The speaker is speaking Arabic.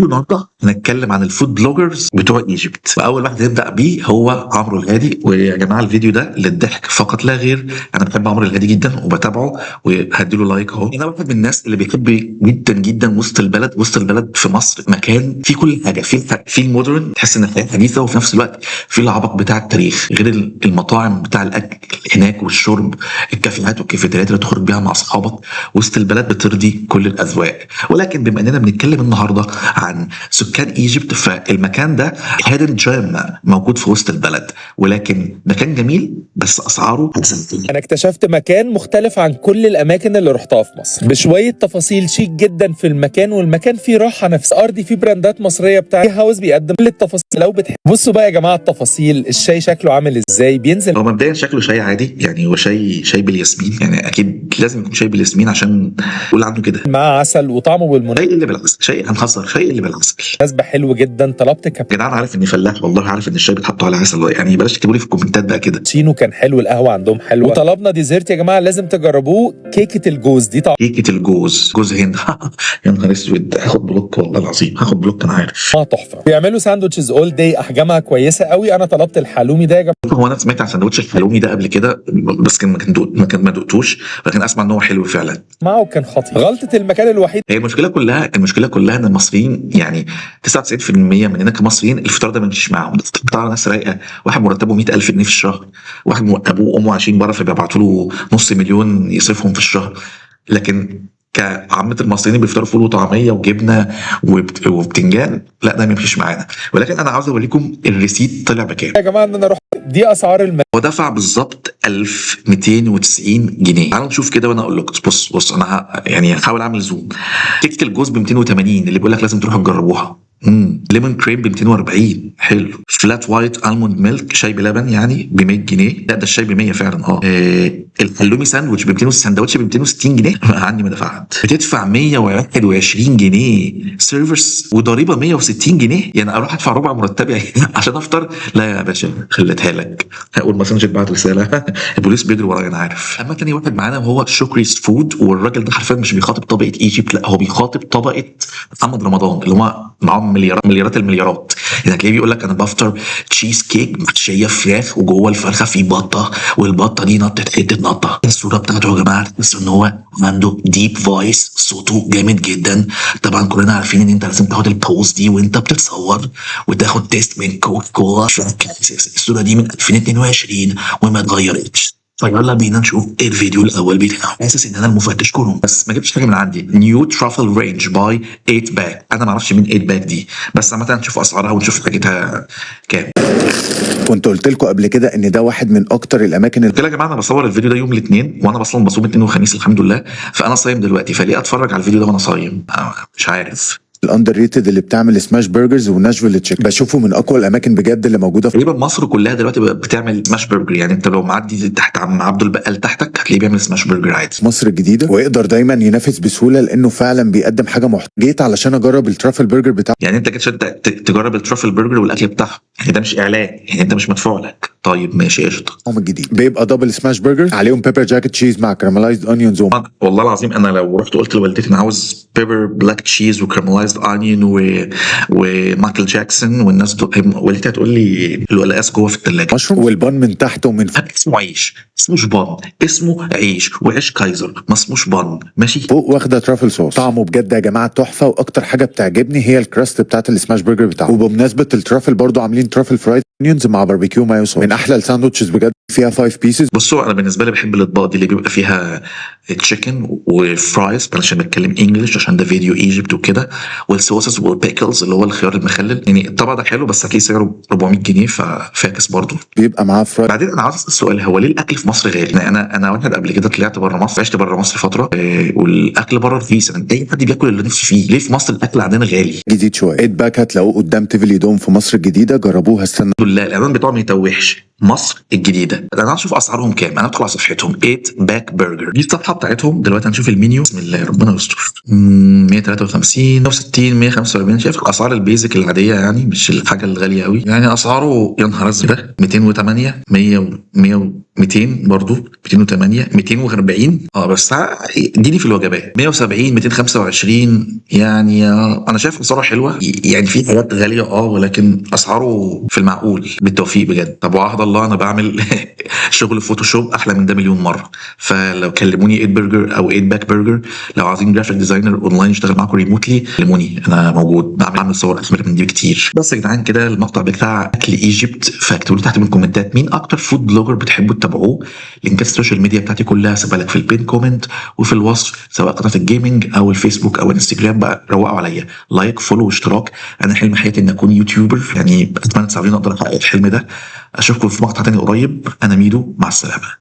النهارده هنتكلم عن الفود بلوجرز بتوع ايجيبت، واول واحد هنبدا بيه هو عمرو الهادي. ويا جماعه الفيديو ده للضحك فقط لا غير، انا بحب عمرو الهادي جدا وبتابعه وهديله لايك اهو. انا واحد من الناس اللي بيحب جدا جدا وسط البلد. وسط البلد في مصر مكان فيه كل حاجه، فيه المودرن، تحس ان الحياه حديثه، وفي نفس الوقت فيه العبق بتاع التاريخ، غير المطاعم بتاع الاكل هناك والشرب، الكافيهات والكافيتريات اللي تخرج بيها مع اصحابك. وسط البلد بترضي كل الاذواق. ولكن بما اننا بنتكلم النهارده عن سكان ايجيبت، فالمكان ده هيدن جيم موجود في وسط البلد، ولكن مكان جميل بس اسعاره احسن. انا اكتشفت مكان مختلف عن كل الاماكن اللي رحتها في مصر، بشويه تفاصيل شيك جدا في المكان، والمكان فيه راحه نفس ارضي، فيه براندات مصريه بتاع هاوس بيقدم كل التفاصيل لو بتحب. بصوا بقى يا جماعه التفاصيل، الشاي شكله عامل ازاي، بينزل. هو مبدئيا شكله شاي عادي، يعني هو شاي بالياسمين، يعني اكيد لازم يكون شاي بالياسمين عشان يقول عنه كده. معاه عسل وطعمه بالمناسبه شاي اللي بالعسل، شاي هنهزر، شاي اللي بالعسل. حلو جدا. طلبت يا جدعان عارف اني فلاح، والله عارف ان الشاي بيتحط على عسل، يعني بلاش تكتبوا لي في الكومنتات بقى كده. كابتشينو كان حلو، القهوه عندهم حلوه، وطلبنا ديزرت يا جماعه لازم تجربوه، كيكه الجوز دي طبعا. كيكه الجوز، جوز هند. يا نهار اسود، هاخد بلوك والله العظيم، هاخد بلوك انا عارف. تحفه. بيعملوا ساندوتشز اول داي، احجامها كويسه قوي. انا طلبت الحلومي ده يا جماعه. هو انا سمعت عن سندوتش الحلومي ده قبل كده، بس ما دقتوش، لكن اسمع ان هو حلو فعلا. معه كان خطير. غلطه المكان الوحيد هي المشكله كلها ان المصريين، يعني 99% مننا كمصريين الفطار ده ما بيمشيش معاهم. بتاع ناس رايقه، واحد مرتبه 100,000 جنيه في الشهر، واحد ابوه وامه عايشين بره فبيبعتوا له نص مليون يصرفهم في الشهر. لكن كعامة المصريين بيفطروا فول وطعميه وجبنه وبتنجان، لا ده ما يمشيش معانا. ولكن انا عاوز اوريكم الريسيت طلع بكام يا جماعه. ان انا رحت دي اسعار هو دفع بالظبط 1290 جنيه. تعالوا نشوف كده وانا اقول لكم. بص انا يعني هحاول اعمل زوم. كيكه الجوز ب 280 اللي بيقول لك لازم تروحوا تجربوها. ليمون كريم ب 240 حلو. فلات وايت الموند ميلك شاي بلبن يعني ب 100 جنيه. لا ده الشاي ب 100 فعلا. الحلومي ساندوتش ب 200، الساندوتش ب 260 جنيه. عني ما دفعت. بتدفع 121 جنيه سيرفيس وضريبه 160 جنيه. يعني اروح ادفع ربع مرتبي عشان افطر؟ لا يا باشا خليتها لك. هقول ماسنجر بعت رساله. البوليس بيجري ورايا انا عارف. اما تاني واحد معانا وهو شكريز فود، والراجل ده حرفيا مش بيخاطب طبقه ايجيبت، لا هو بيخاطب طبقه محمد رمضان اللي هم معاهم مليارات المليارات. يعني هتلاقيه بيقول لك انا بفطر تشيز كيك محشيه فراخ وجوه الفرخه في بطه، والبطه دي نطت حته نطه. الصوره بتاعته يا جماعه تحس ان هو عنده ديب فويس، صوته جامد جدا. طبعا كلنا عارفين ان انت لازم تاخد البوز دي وانت بتتصور، وتاخد تيست من كوكا كولا. الصوره دي من 2022 وما اتغيرتش. فيلا بينا نشوف الفيديو الاول بتاعه. حاسس ان انا المفتش كلهم، بس ما جبتش حاجه من عندي. نيو ترافل رينج باي 8 باك. انا ما اعرفش مين 8 باك دي، بس عامه نشوف اسعارها ونشوف حاجتها كام. كنت قلت لكم قبل كده ان ده واحد من اكتر الاماكن قلت يا جماعه انا بصور الفيديو ده يوم الاثنين، وانا اصلا بصوم الاثنين والخميس الحمد لله، فانا صايم دلوقتي، فليه اتفرج على الفيديو ده وانا صايم؟ مش عارف. الاندر ريتد اللي بتعمل سماش برجرز وناشفيل تشيكن، بشوفه من اقوى الاماكن بجد اللي موجوده في تقريبا مصر كلها دلوقتي بتعمل سماش برجر. يعني انت لو معدي تحت عم عبده البقال تحتك هتلاقيه بيعمل سماش برجر عادي. مصر الجديده، ويقدر دايما ينافس بسهوله لانه فعلا بيقدم حاجه محترمه. جيت علشان اجرب الترافل برجر بتاعه. يعني انت كده تجرب الترافل برجر والاكل بتاعهم، يعني ده مش اعلان، يعني انت مش مدفوع لك. طيب ماشي قشطه. الجديد بيبقى دبل سماش برجر عليهم بيبر جاكيت تشيز مع كراملايزد اونيونز. والله العظيم انا لو رحت قلت لوالدتي انا عاوز بيبر بلاك تشيز وكراملايزد اونيون ومايكل جاكسون والناس دول، والدتي هتقول لي القلقاس جوه في الثلاجه. مشروم والبان من تحت ومن فوق. اسمه عيش، اسموش بان، اسمه عيش، وعيش كايزر ما اسموش بان. ماشي. فوق واخده ترافل صوص، طعمه بجد يا جماعه تحفه. واكتر حاجه بتعجبني هي الكراست بتاعت السماش برجر بتاعه. وبمناسبه الترافل برضو عاملين ترافل فرايد اونيونز مع باربيكيو مايو صوص، من احلى الساندوتشز بجد، فيها 5 بيسز. بصوا انا بالنسبه لي بحب الاطباق دي اللي بيبقى فيها تشيكن وفرايز، عشان بتكلم انجلش عشان ده فيديو ايجيبت وكده، والصوصز والبيكلز اللي هو الخيار المخلل. يعني الطبق ده حلو بس اكيد سعره 400 جنيه ففاكس برضه. بيبقى معاه فرايد. بعدين انا عاوز اسال سؤال، هو ليه الاكل في مصر غالي؟ يعني انا واحد قبل كده طلعت بره مصر، عشت بره مصر فتره، والاكل بره رخيص. يعني اي حد بياكل اللي نفسه فيه. ليه في مصر الاكل عندنا غالي؟ جديد شويه. 8 باك هتلاقوه قدام تيفلي دوم في مصر الجديده، جربوها. استنى الحمد لله الاعلان بتاعه ما يتوهش. مصر الجديده. انا عايز اشوف اسعارهم كام. انا ادخل على صفحتهم 8 باك برجر، دي الصفحه بتاعتهم دلوقتي. هنشوف المنيو. بسم الله ربنا يستر. 153 160 145. شايف الاسعار البيزك العاديه يعني، مش الحاجه الغاليه قوي يعني. اسعاره يا نهار ازرق ده 208 100 200 برضو 208 240 بس دي في الوجبات 170 225 يعني. انا شايف اسعاره حلوه يعني. في حاجات غاليه ولكن اسعاره في المعقول بالتوفيق بجد. طب وعهد الله انا بعمل شغل فوتوشوب احلى من ده مليون مره. فلو كلموني 8 برجر او 8 باك برجر، لو عايزين جرافيك ديزاينر اونلاين يشتغل معاكم ريموتلي، كلموني انا موجود. بعمل صور احسن من دي بكتير. بس يا جدعان كده المقطع بتاع اكل ايجيبت. فاكتبوا لي تحت من الكومنتات مين اكتر فود بلوجر بتحبوا تتابعوه. لينكات السوشيال ميديا بتاعتي كلها سيبها لك في البين كومنت وفي الوصف، سواء قناه الجيمنج او الفيسبوك او الانستجرام. بقى روقوا عليا لايك فولو واشتراك. انا حلم حياتي ان اكون يوتيوبر يعني. اتمنى تساعدوني اقدر احقق الحلم ده. اشوفكم في مقطع تاني قريب. انا ميدو، مع السلامه.